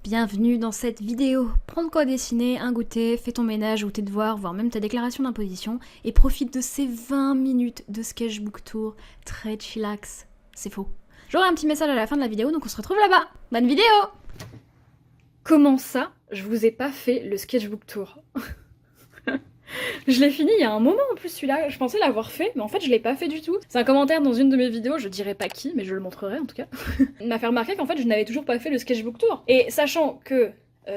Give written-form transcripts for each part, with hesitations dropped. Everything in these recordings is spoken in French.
Bienvenue dans cette vidéo. Prends de quoi dessiner, un goûter, fais ton ménage ou tes devoirs, voire même ta déclaration d'imposition, et profite de ces 20 minutes de sketchbook tour très chillax. C'est faux. J'aurai un petit message à la fin de la vidéo, donc on se retrouve là-bas. Bonne vidéo! Comment ça, je vous ai pas fait le sketchbook tour? Je l'ai fini il y a un moment en plus celui-là, je pensais l'avoir fait, mais en fait je l'ai pas fait du tout. C'est un commentaire dans une de mes vidéos, je dirais pas qui, mais je le montrerai en tout cas. Il m'a fait remarquer qu'en fait je n'avais toujours pas fait le sketchbook tour. Et sachant que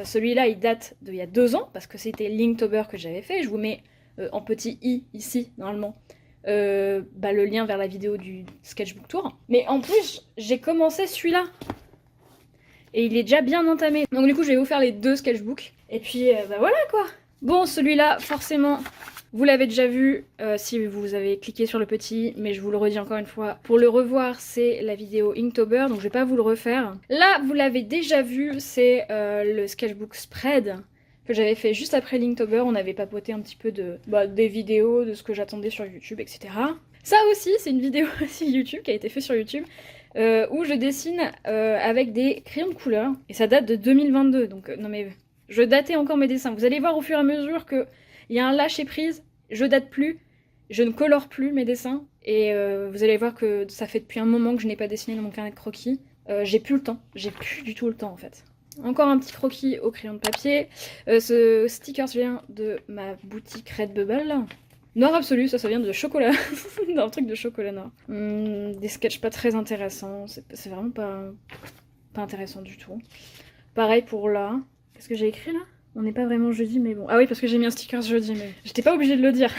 celui-là il date d'il y a 2 ans, parce que c'était Linktober que j'avais fait, je vous mets en petit i ici normalement, le lien vers la vidéo du sketchbook tour. Mais en plus j'ai commencé celui-là. Et il est déjà bien entamé. Donc du coup je vais vous faire les 2 sketchbooks. Et puis voilà quoi. Bon, celui-là, forcément, vous l'avez déjà vu si vous avez cliqué sur le petit, mais je vous le redis encore une fois. Pour le revoir, c'est la vidéo Inktober, donc je vais pas vous le refaire. Là, vous l'avez déjà vu, c'est le sketchbook spread que j'avais fait juste après Linktober. On avait papoté un petit peu des vidéos, de ce que j'attendais sur YouTube, etc. Ça aussi, c'est une vidéo aussi YouTube qui a été faite sur YouTube. Où je dessine avec des crayons de couleur. Et ça date de 2022, donc non mais... Je datais encore mes dessins. Vous allez voir au fur et à mesure qu'il y a un lâcher-prise. Je date plus, je ne colore plus mes dessins. Et vous allez voir que ça fait depuis un moment que je n'ai pas dessiné dans mon carnet de croquis. J'ai plus le temps. J'ai plus du tout le temps en fait. Encore un petit croquis au crayon de papier. Ce sticker vient de ma boutique Redbubble. Noir absolu, ça vient de chocolat. D'un truc de chocolat noir. Des sketchs pas très intéressants. C'est vraiment pas intéressant du tout. Pareil pour là. Qu'est-ce que j'ai écrit là? On n'est pas vraiment jeudi, mais bon. Ah oui, parce que j'ai mis un sticker ce jeudi, mais j'étais pas obligée de le dire.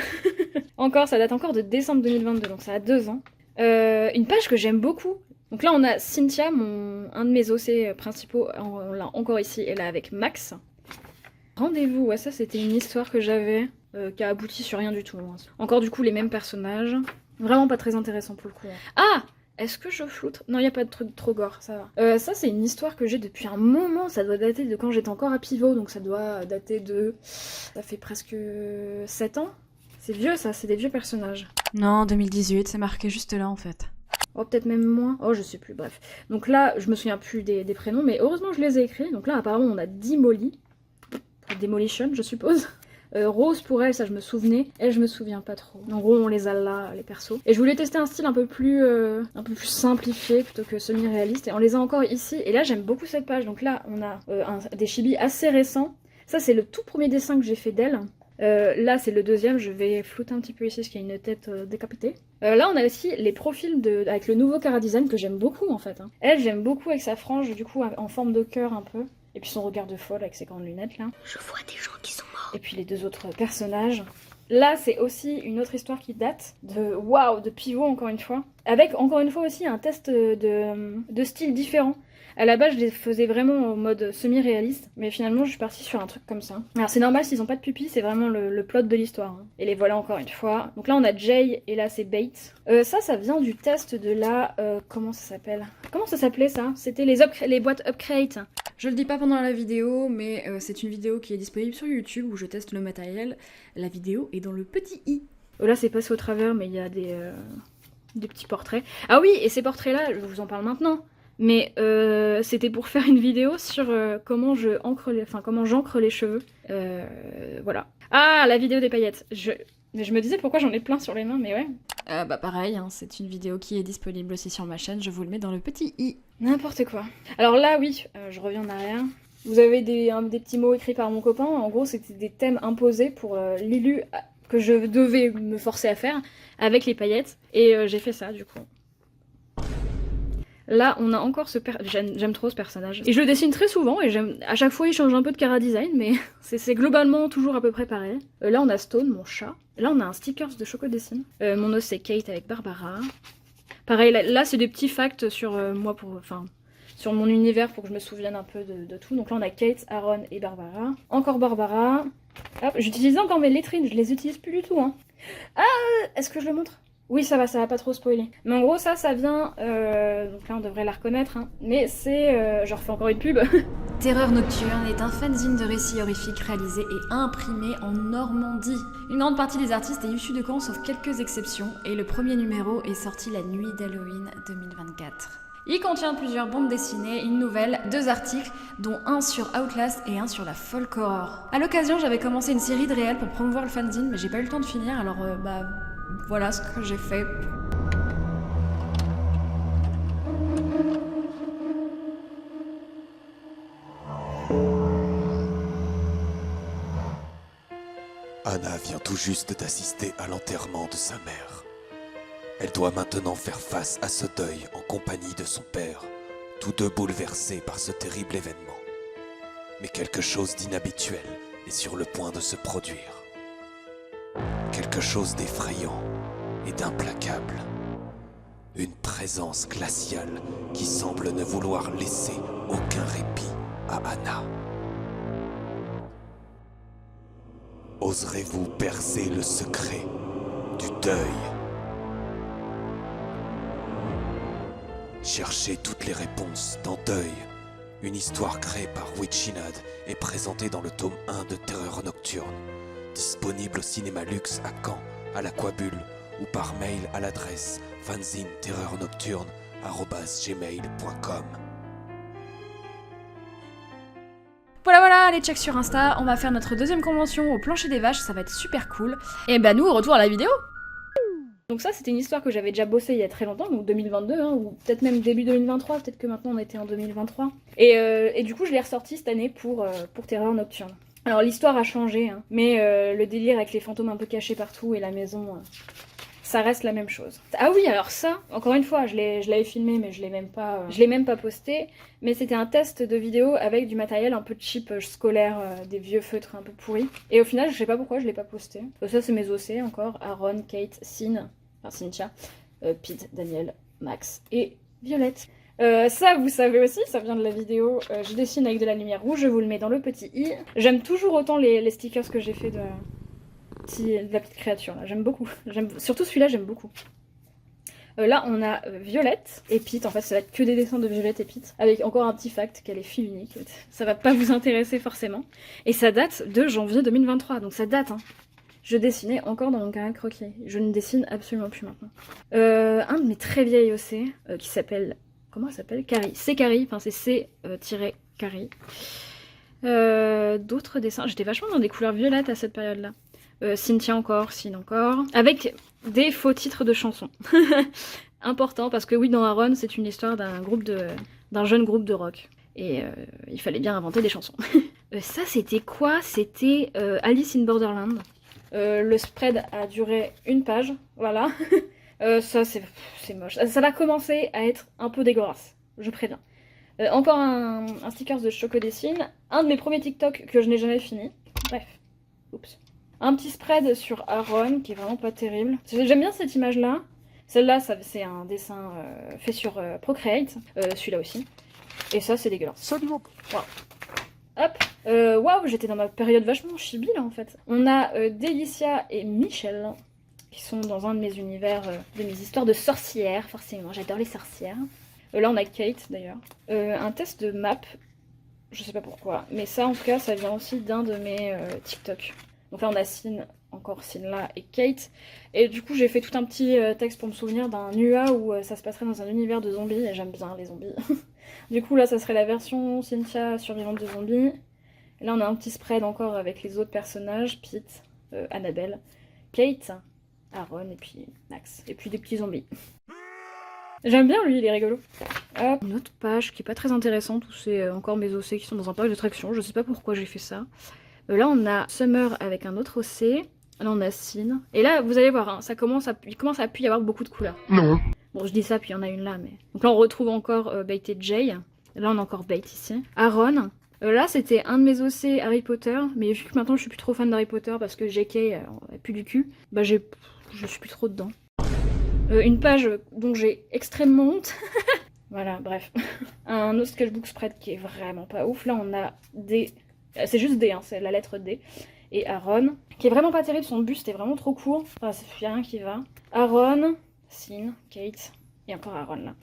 Encore, ça date encore de décembre 2022, donc ça a 2 ans. Une page que j'aime beaucoup. Donc là, on a Cynthia, un de mes OC principaux, on l'a encore ici, et là avec Max. Rendez-vous, ouais, ça c'était une histoire que j'avais, qui a abouti sur rien du tout. Hein. Encore du coup, les mêmes personnages. Vraiment pas très intéressant pour le coup. Hein. Ah! Est-ce que je floute? Non, il n'y a pas de truc trop gore, ça va. Ça, c'est une histoire que j'ai depuis un moment. Ça doit dater de quand j'étais encore à Pivot, donc ça doit dater de... Ça fait presque 7 ans. C'est vieux, ça, c'est des vieux personnages. Non, 2018, c'est marqué juste là, en fait. Oh, peut-être même moins. Oh, je sais plus, bref. Donc là, je me souviens plus des prénoms, mais heureusement, je les ai écrits. Donc là, apparemment, on a Demolly. Demolition, je suppose. Rose pour elle, ça je me souvenais. Elle, je me souviens pas trop. En gros, on les a là, les persos. Et je voulais tester un style un peu plus simplifié plutôt que semi-réaliste. Et on les a encore ici. Et là, j'aime beaucoup cette page. Donc là, on a des chibis assez récents. Ça, c'est le tout premier dessin que j'ai fait d'elle. Là, c'est le deuxième. Je vais flouter un petit peu ici parce qu'il y a une tête décapitée. Là, on a aussi les profils avec le nouveau Cara Design que j'aime beaucoup en fait. Hein. Elle, j'aime beaucoup avec sa frange, du coup, en forme de cœur un peu. Et puis son regard de folle avec ses grandes lunettes là. Je vois des gens qui sont morts. Et puis les 2 autres personnages. Là, c'est aussi une autre histoire qui date de Pivot encore une fois. Avec encore une fois aussi un test de style différent. À la base, je les faisais vraiment en mode semi-réaliste, mais finalement, je suis partie sur un truc comme ça. Alors c'est normal s'ils ont pas de pupilles, c'est vraiment le plot de l'histoire. Hein. Et les voilà encore une fois. Donc là, on a Jay et là, c'est Bates. Ça vient du test de la... comment ça s'appelle? Comment ça s'appelait ça? C'était les boîtes Upcrate. Je le dis pas pendant la vidéo, mais c'est une vidéo qui est disponible sur YouTube où je teste le matériel. La vidéo est dans le petit i. Là, c'est passé au travers, mais il y a des petits portraits. Ah oui, et ces portraits-là, je vous en parle maintenant. Mais c'était pour faire une vidéo sur comment j'encre les cheveux. Voilà. Ah, la vidéo des paillettes. Mais je me disais pourquoi j'en ai plein sur les mains, mais ouais. Pareil, hein, c'est une vidéo qui est disponible aussi sur ma chaîne, je vous le mets dans le petit i. N'importe quoi. Alors là, oui, je reviens en arrière. Vous avez des petits mots écrits par mon copain. En gros, c'était des thèmes imposés pour Lilu que je devais me forcer à faire avec les paillettes. Et j'ai fait ça, du coup. Là, on a encore j'aime trop ce personnage. Et je le dessine très souvent, et à chaque fois, il change un peu de Cara Design, mais c'est globalement toujours à peu près pareil. Là, on a Stone, mon chat. Là, on a un sticker de Choco Dessine. Mon os, c'est Kate avec Barbara. Pareil, là c'est des petits facts sur moi, sur mon univers pour que je me souvienne un peu de tout. Donc là, on a Kate, Aaron et Barbara. Encore Barbara. Hop, j'utilisais encore mes lettrines, je les utilise plus du tout. Hein. Ah, est-ce que je le montre ? Oui, ça va pas trop spoiler. Mais en gros, ça vient... donc là, on devrait la reconnaître, hein. Mais c'est... je refais encore une pub. Terreur Nocturne est un fanzine de récits horrifiques réalisé et imprimé en Normandie. Une grande partie des artistes est issue de Caen, sauf quelques exceptions, et le premier numéro est sorti la nuit d'Halloween 2024. Il contient plusieurs bandes dessinées, une nouvelle, 2 articles, dont un sur Outlast et un sur la folk horror. À l'occasion, j'avais commencé une série de réels pour promouvoir le fanzine, mais j'ai pas eu le temps de finir, alors voilà ce que j'ai fait. Anna vient tout juste d'assister à l'enterrement de sa mère. Elle doit maintenant faire face à ce deuil en compagnie de son père, tous deux bouleversés par ce terrible événement. Mais quelque chose d'inhabituel est sur le point de se produire. Quelque chose d'effrayant et d'implacable. Une présence glaciale qui semble ne vouloir laisser aucun répit à Anna. Oserez-vous percer le secret du deuil? Cherchez toutes les réponses dans Deuil, une histoire créée par Witchinad et présentée dans le tome 1 de Terreur Nocturne, disponible au Cinéma Luxe à Caen, à l'Aquabule ou par mail à l'adresse fanzineterreurnocturne@gmail.com. Voilà, allez check sur Insta, on va faire notre deuxième convention au plancher des vaches, ça va être super cool. Et bah nous, au retour à la vidéo. Donc ça, c'était une histoire que j'avais déjà bossée il y a très longtemps, donc 2022, hein, ou peut-être même début 2023, peut-être que maintenant on était en 2023. Et du coup, je l'ai ressortie cette année pour Terreur Nocturne. Alors l'histoire a changé, hein, mais le délire avec les fantômes un peu cachés partout et la maison, ça reste la même chose. Ah oui, alors ça, encore une fois, je l'avais filmé, mais je l'ai même pas posté, mais c'était un test de vidéo avec du matériel un peu cheap, scolaire, des vieux feutres un peu pourris. Et au final, je sais pas pourquoi je l'ai pas posté. Ça, c'est mes OC encore, Aaron, Kate, Cynthia, Pete, Daniel, Max et Violette. Ça, vous savez aussi, ça vient de la vidéo, je dessine avec de la lumière rouge, je vous le mets dans le petit i. J'aime toujours autant les stickers que j'ai fait de la petite créature, là, j'aime beaucoup. Surtout celui-là, j'aime beaucoup. Là, on a Violette et Pete, en fait, ça va être que des dessins de Violette et Pete, avec encore un petit fact qu'elle est fille unique. Ça va pas vous intéresser forcément. Et ça date de janvier 2023, donc ça date, hein. Je dessinais encore dans mon carnet de croquis. Je ne dessine absolument plus maintenant. Un de mes très vieilles OC, qui s'appelle... Comment elle s'appelle? Carrie. C'est Carrie, enfin c'est C-Carrie. D'autres dessins. J'étais vachement dans des couleurs violettes à cette période-là. Cynthia encore, Cyn encore. Avec des faux titres de chansons. Important, parce que oui, dans Aaron, c'est une histoire d'un jeune groupe de rock. Et il fallait bien inventer des chansons. Ça, c'était quoi? C'était Alice in Borderland. Le spread a duré une page, voilà. Ça, c'est moche. Ça va commencer à être un peu dégueulasse, je préviens. Encore un sticker de Choco Dessine. Un de mes premiers TikTok que je n'ai jamais fini. Bref. Oups. Un petit spread sur Aaron, qui est vraiment pas terrible. J'aime bien cette image-là. Celle-là, c'est un dessin fait sur Procreate. Celui-là aussi. Et ça, c'est dégueulasse. Wow. Hop. Waouh, j'étais dans ma période vachement chibi, là, en fait. On a Delicia et Michel, qui sont dans un de mes univers, de mes histoires de sorcières, forcément. J'adore les sorcières. Là, on a Kate, d'ailleurs. Un test de map. Je sais pas pourquoi. Mais ça, en tout cas, ça vient aussi d'un de mes TikTok. Donc là, on a encore Cyn et Kate. Et du coup, j'ai fait tout un petit texte pour me souvenir d'un UA où ça se passerait dans un univers de zombies. Et j'aime bien les zombies. Du coup, là, ça serait la version Cynthia survivante de zombies. Et là, on a un petit spread encore avec les autres personnages. Pete, Annabelle, Kate, Aaron et puis Max. Et puis des petits zombies. J'aime bien lui, il est rigolo. Hop, une autre page qui est pas très intéressante où c'est encore mes OC qui sont dans un parc de traction. Je sais pas pourquoi j'ai fait ça. Là, on a Summer avec un autre OC. Là, on a Cyn. Et là, vous allez voir, hein, il commence à plus y avoir beaucoup de couleurs. Non. Bon, je dis ça, puis il y en a une là, mais... Donc là, on retrouve encore Bait et Jay. Là, on a encore Bait ici. Aaron. Là, c'était un de mes OC Harry Potter. Mais vu que maintenant, je suis plus trop fan d'Harry Potter parce que JK a plus du cul, bah, je suis plus trop dedans. Une page dont j'ai extrêmement honte. Voilà, bref. Un autre sketchbook spread qui est vraiment pas ouf. Là, on a D... C'est juste D, hein, c'est la lettre D. Et Aaron, qui est vraiment pas terrible, son buste est vraiment trop court. Enfin, il n'y a rien qui va. Aaron, Cyn, Kate, et encore Aaron là.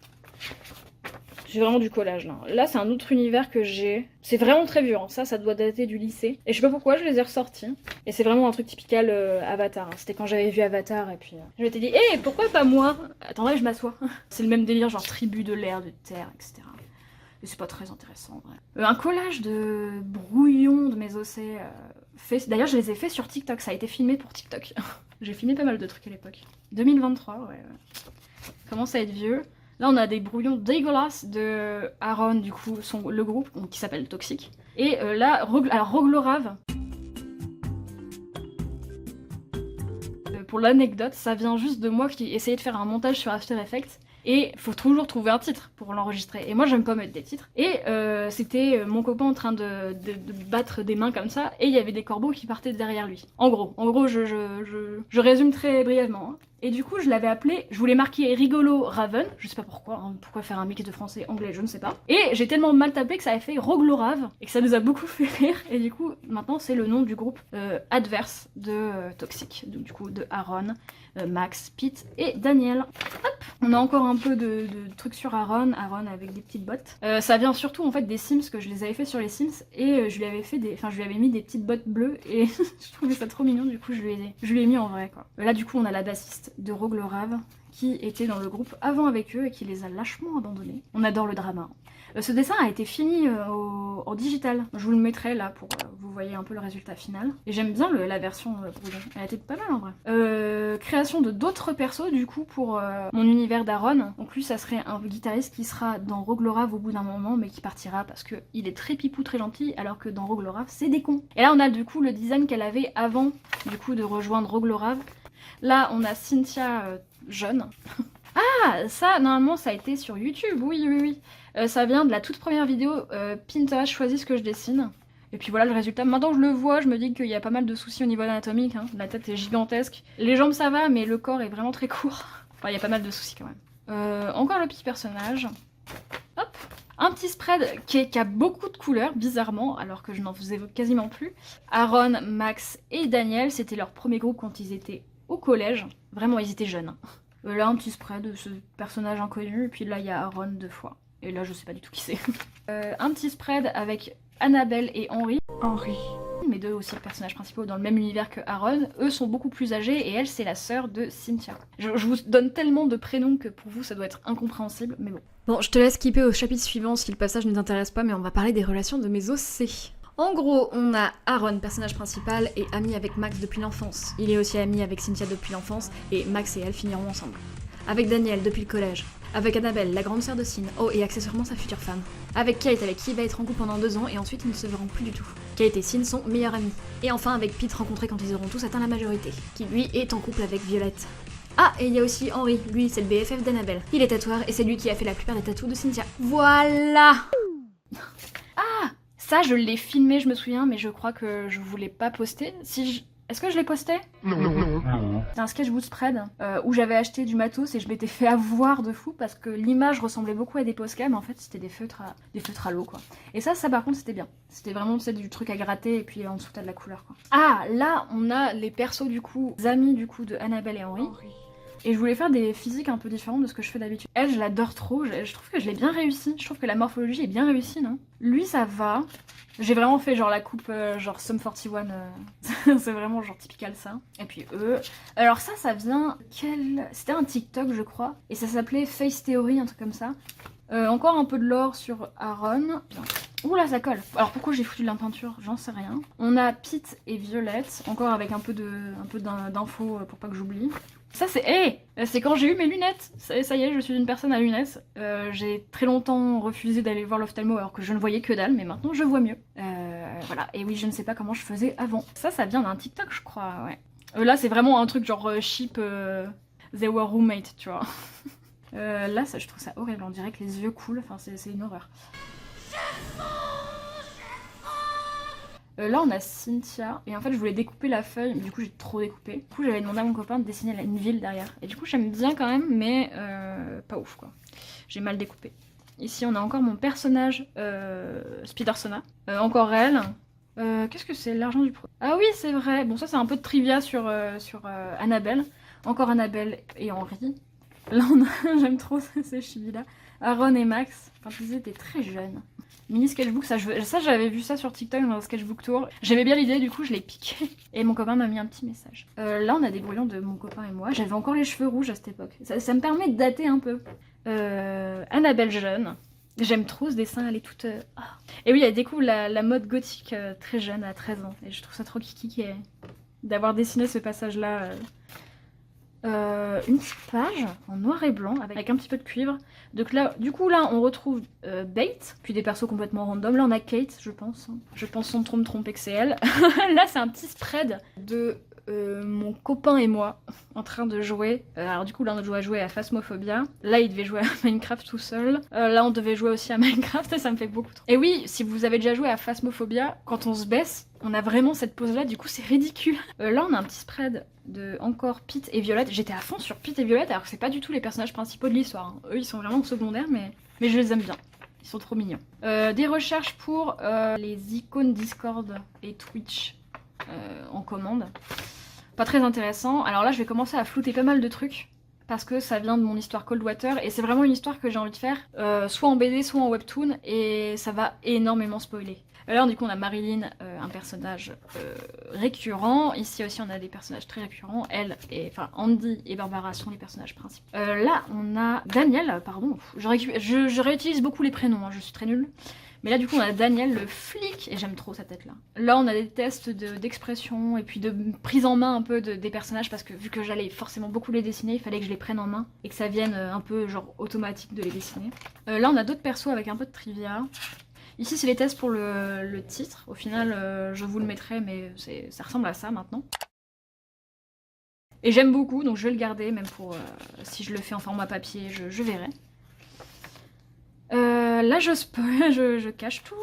C'est vraiment du collage là. Là c'est un autre univers que j'ai. C'est vraiment très vieux, hein. Ça doit dater du lycée. Et je sais pas pourquoi je les ai ressortis. Et c'est vraiment un truc typical Avatar. Hein. C'était quand j'avais vu Avatar et puis je m'étais dit hé, pourquoi pas moi? Attendez, je m'assois. C'est le même délire, genre tribu de l'air, de terre, etc. Et c'est pas très intéressant en vrai. Un collage de brouillons de mes ossets fait. D'ailleurs je les ai fait sur TikTok, ça a été filmé pour TikTok. J'ai filmé pas mal de trucs à l'époque. 2023, ouais. Commence à être vieux. Là, on a des brouillons dégueulasses de Aaron, du coup, le groupe, qui s'appelle Toxic. Et là, alors Roglorav, pour l'anecdote, ça vient juste de moi qui essayais de faire un montage sur After Effects. Et faut toujours trouver un titre pour l'enregistrer. Et moi j'aime pas mettre des titres. Et c'était mon copain en train de battre des mains comme ça. Et il y avait des corbeaux qui partaient derrière lui. En gros, je résume très brièvement. Hein. Et du coup je l'avais appelé, je voulais marquer rigolo Raven. Je sais pas pourquoi, hein, pourquoi faire un mix de français anglais, je ne sais pas. Et j'ai tellement mal tapé que ça a fait Roglorav. Et que ça nous a beaucoup fait rire. Et du coup maintenant c'est le nom du groupe adverse de Toxic. Donc du coup de Aaron, Max, Pete et Daniel. Hop, on a encore un peu de trucs sur Aaron avec des petites bottes. Ça vient surtout en fait des Sims, que je les avais fait sur les Sims et je lui avais mis des petites bottes bleues et je trouvais ça trop mignon, du coup je lui ai mis en vrai quoi. Là du coup on a la bassiste de Roglorav qui était dans le groupe avant avec eux et qui les a lâchement abandonnés. On adore le drama. Ce dessin a été fini en digital. Je vous le mettrai là pour vous voyez un peu le résultat final. Et j'aime bien la version brouillon. Elle était pas mal en vrai. Création de d'autres persos du coup pour mon univers d'Aaron. Donc lui ça serait un guitariste qui sera dans Roglorav au bout d'un moment mais qui partira parce que il est très pipou, très gentil, alors que dans Roglorav c'est des cons. Et là on a du coup le design qu'elle avait avant du coup de rejoindre Roglorav. Là on a Cynthia jeune. Ah, ça, normalement, ça a été sur YouTube, oui. Ça vient de la toute première vidéo Pinterest choisit ce que je dessine. Et puis voilà le résultat. Maintenant que je le vois, je me dis qu'il y a pas mal de soucis au niveau anatomique. Hein. La tête est gigantesque. Les jambes, ça va, mais le corps est vraiment très court. Enfin, il y a pas mal de soucis quand même. Encore le petit personnage. Hop. Un petit spread qui a beaucoup de couleurs, bizarrement, alors que je n'en faisais quasiment plus. Aaron, Max et Daniel, c'était leur premier groupe quand ils étaient au collège. Vraiment, ils étaient jeunes. Là, un petit spread de ce personnage inconnu, et puis là, il y a Aaron 2 fois. Et là, je sais pas du tout qui c'est. Un petit spread avec Annabelle et Henry. Mes deux aussi personnages principaux dans le même univers que Aaron. Eux sont beaucoup plus âgés, et elle, c'est la sœur de Cynthia. Je vous donne tellement de prénoms que pour vous, ça doit être incompréhensible, mais bon. Bon, je te laisse skipper au chapitre suivant si le passage ne t'intéresse pas, mais on va parler des relations de mes OC. En gros, on a Aaron, personnage principal, et ami avec Max depuis l'enfance. Il est aussi ami avec Cynthia depuis l'enfance, et Max et elle finiront ensemble. Avec Daniel depuis le collège. Avec Annabelle, la grande sœur de Sin. Oh, et accessoirement sa future femme. Avec Kate, avec qui il va être en couple pendant 2 ans, et ensuite ils ne se verront plus du tout. Kate et Sin sont meilleurs amis. Et enfin avec Pete rencontré quand ils auront tous atteint la majorité, qui lui est en couple avec Violette. Ah, et il y a aussi Henry, lui c'est le BFF d'Annabelle. Il est tatoueur et c'est lui qui a fait la plupart des tatous de Cynthia. Voilà. Ah, ça je l'ai filmé, je me souviens, mais je crois que je voulais pas poster. Est-ce que je l'ai posté? Non. C'est un sketchbook spread où j'avais acheté du matos et je m'étais fait avoir de fou parce que l'image ressemblait beaucoup à des Posca, mais en fait c'était des feutres à l'eau quoi. Et ça par contre c'était bien. C'était vraiment du truc à gratter et puis en dessous t'as de la couleur quoi. Ah, là on a les persos du coup, les amis du coup de Annabelle et Henry. Et je voulais faire des physiques un peu différentes de ce que je fais d'habitude. Elle, je l'adore trop, je trouve que je l'ai bien réussi. Je trouve que la morphologie est bien réussie, non? Lui, ça va. J'ai vraiment fait genre la coupe genre Sum 41. C'est vraiment genre typical ça. Et puis eux. Alors ça vient... C'était un TikTok, je crois. Et ça s'appelait Face Theory, un truc comme ça. Encore un peu de lore sur Aaron. Ouh là, ça colle. Alors pourquoi j'ai foutu de la peinture, j'en sais rien. On a Pete et Violette, encore avec un peu d'infos pour pas que j'oublie. Ça c'est... c'est quand j'ai eu mes lunettes. Ça y est, je suis une personne à lunettes. J'ai très longtemps refusé d'aller voir l'ophtalmo alors que je ne voyais que dalle, mais maintenant je vois mieux. Voilà, et oui, je ne sais pas comment je faisais avant. Ça vient d'un TikTok, je crois, ouais. Là, c'est vraiment un truc genre cheap, they were roommates, tu vois. Là, je trouve ça horrible, on dirait que les yeux coulent, enfin c'est une horreur. Là on a Cynthia, et en fait je voulais découper la feuille, mais du coup j'ai trop découpé. Du coup j'avais demandé à mon copain de dessiner une ville derrière. Et du coup j'aime bien quand même, mais pas ouf quoi. J'ai mal découpé. Ici on a encore mon personnage Spidersona. Encore elle. Qu'est-ce que c'est? L'argent du pro. Ah oui c'est vrai, bon ça c'est un peu de trivia sur Annabelle. Encore Annabelle et Henry. Là on a, j'aime trop ces chibi là. Aaron et Max, quand ils étaient très jeunes. Mini sketchbook, ça j'avais vu ça sur TikTok dans le sketchbook tour. J'aimais bien l'idée, du coup je l'ai piqué. Et mon copain m'a mis un petit message. Là on a des brouillons de mon copain et moi. J'avais encore les cheveux rouges à cette époque. Ça me permet de dater un peu. Annabelle jeune. J'aime trop ce dessin, elle est toute... Et oui, elle découvre la mode gothique très jeune, à 13 ans. Et je trouve ça trop kiki d'avoir dessiné ce passage-là. Une petite page en noir et blanc avec un petit peu de cuivre. Donc là, du coup là on retrouve Bate, puis des persos complètement random. Là on a Kate, je pense. Je pense son trompe XL. Là c'est un petit spread de mon copain et moi en train de jouer. Alors du coup là on doit jouer à Phasmophobia. Là il devait jouer à Minecraft tout seul. Là on devait jouer aussi à Minecraft et ça me fait beaucoup trop. Et oui, si vous avez déjà joué à Phasmophobia, quand on se baisse, on a vraiment cette pose là, du coup c'est ridicule. Là on a un petit spread de encore Pete et Violette. J'étais à fond sur Pete et Violette alors que c'est pas du tout les personnages principaux de l'histoire. Hein. Eux ils sont vraiment secondaires mais je les aime bien. Ils sont trop mignons. Des recherches pour les icônes Discord et Twitch en commande. Pas très intéressant. Alors là je vais commencer à flouter pas mal de trucs parce que ça vient de mon histoire Coldwater et c'est vraiment une histoire que j'ai envie de faire soit en BD soit en webtoon et ça va énormément spoiler. Alors du coup on a Marilyn, un personnage récurrent. Ici aussi on a des personnages très récurrents. Elle et enfin Andy et Barbara sont les personnages principaux. Là on a Daniel, pardon. Je réutilise beaucoup les prénoms, hein, je suis très nulle. Mais là du coup on a Daniel le flic et j'aime trop sa tête là. Là on a des tests d'expression et puis de prise en main un peu des personnages parce que vu que j'allais forcément beaucoup les dessiner, il fallait que je les prenne en main et que ça vienne un peu genre automatique de les dessiner. Là on a d'autres persos avec un peu de trivia. Ici c'est les tests pour le titre, au final je vous le mettrai mais ça ressemble à ça maintenant. Et j'aime beaucoup donc je vais le garder même pour si je le fais en format papier je verrai. Là je spoil, je cache tout.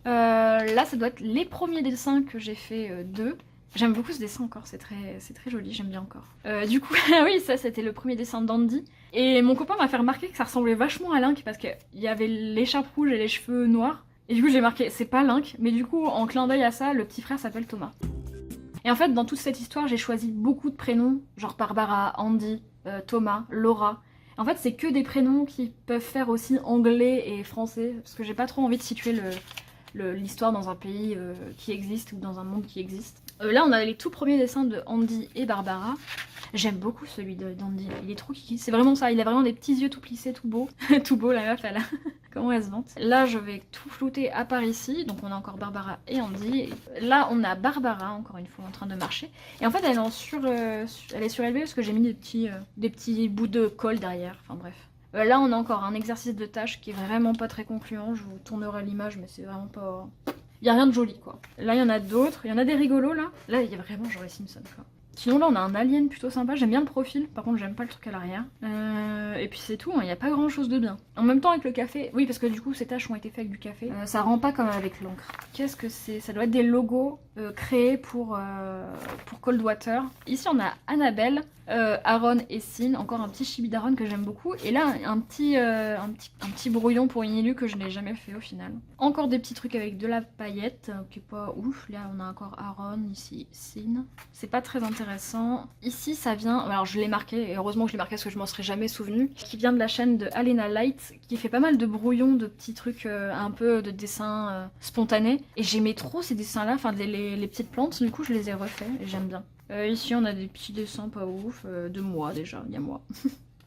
Là ça doit être les premiers dessins que j'ai fait d'eux. J'aime beaucoup ce dessin encore, c'est très joli, j'aime bien encore. Du coup, oui ça c'était le premier dessin d'Andy. Et mon copain m'a fait remarquer que ça ressemblait vachement à Link parce qu'il y avait l'écharpe rouge et les cheveux noirs. Et du coup j'ai marqué c'est pas Link, mais du coup en clin d'œil à ça, le petit frère s'appelle Thomas. Et en fait dans toute cette histoire j'ai choisi beaucoup de prénoms, genre Barbara, Andy, Thomas, Laura. En fait, c'est que des prénoms qui peuvent faire aussi anglais et français, parce que j'ai pas trop envie de situer l'histoire dans un pays qui existe ou dans un monde qui existe. Là, on a les tout premiers dessins de Andy et Barbara. J'aime beaucoup celui d'Andy, il est trop kiki. C'est vraiment ça, il a vraiment des petits yeux tout plissés, tout beau. Tout beau, la meuf, elle a... Comment elle se vante. Là, je vais tout flouter à part ici. Donc, on a encore Barbara et Andy. Là, on a Barbara, encore une fois, en train de marcher. Et en fait, elle est surélevée parce que j'ai mis des petits bouts de colle derrière. Enfin, bref. Là, on a encore un exercice de tâche qui est vraiment pas très concluant. Je vous tournerai l'image, mais c'est vraiment pas... Il y a rien de joli, quoi. Là, il y en a d'autres. Il y en a des rigolos, là. Là, il y a vraiment genre les Simpsons, quoi. Sinon là on a un alien plutôt sympa, j'aime bien le profil, par contre j'aime pas le truc à l'arrière. Et puis c'est tout, il n'y a pas grand chose de bien. En même temps avec le café, oui parce que du coup ces tâches ont été faites avec du café, ça rend pas comme avec l'encre. Qu'est-ce que c'est? Ça doit être des logos créés pour Coldwater. Ici on a Annabelle, Aaron et Sin, encore un petit chibi d'Aaron que j'aime beaucoup. Et là un petit brouillon pour Inilu que je n'ai jamais fait au final. Encore des petits trucs avec de la paillette, qui est pas ouf. Là on a encore Aaron, ici Sin. C'est pas très intéressant. Ici ça vient, alors je l'ai marqué, et heureusement que je l'ai marqué parce que je m'en serais jamais souvenu, qui vient de la chaîne de Alena Light, qui fait pas mal de brouillons, de petits trucs, un peu de dessins spontanés. Et j'aimais trop ces dessins là, enfin les petites plantes, du coup je les ai refaits et j'aime bien. Ici on a des petits dessins pas ouf, de moi déjà, il y a moi.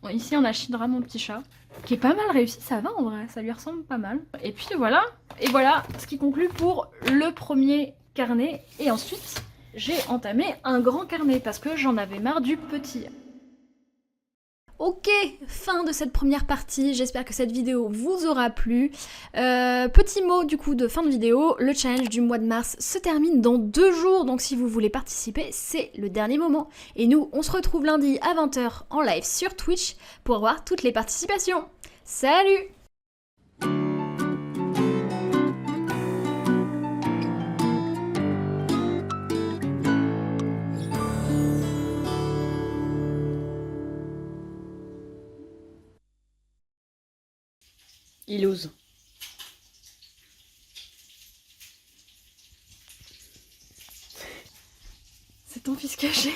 Bon, ici on a Shidra, mon petit chat, qui est pas mal réussi, ça va en vrai, ça lui ressemble pas mal. Et puis voilà, ce qui conclut pour le premier carnet. Et ensuite, j'ai entamé un grand carnet parce que j'en avais marre du petit. Ok, fin de cette première partie, j'espère que cette vidéo vous aura plu. Petit mot du coup de fin de vidéo, le challenge du mois de mars se termine dans 2 jours, donc si vous voulez participer, c'est le dernier moment. Et nous, on se retrouve lundi à 20 h en live sur Twitch pour voir toutes les participations. Salut! Il ose. C'est ton fils caché.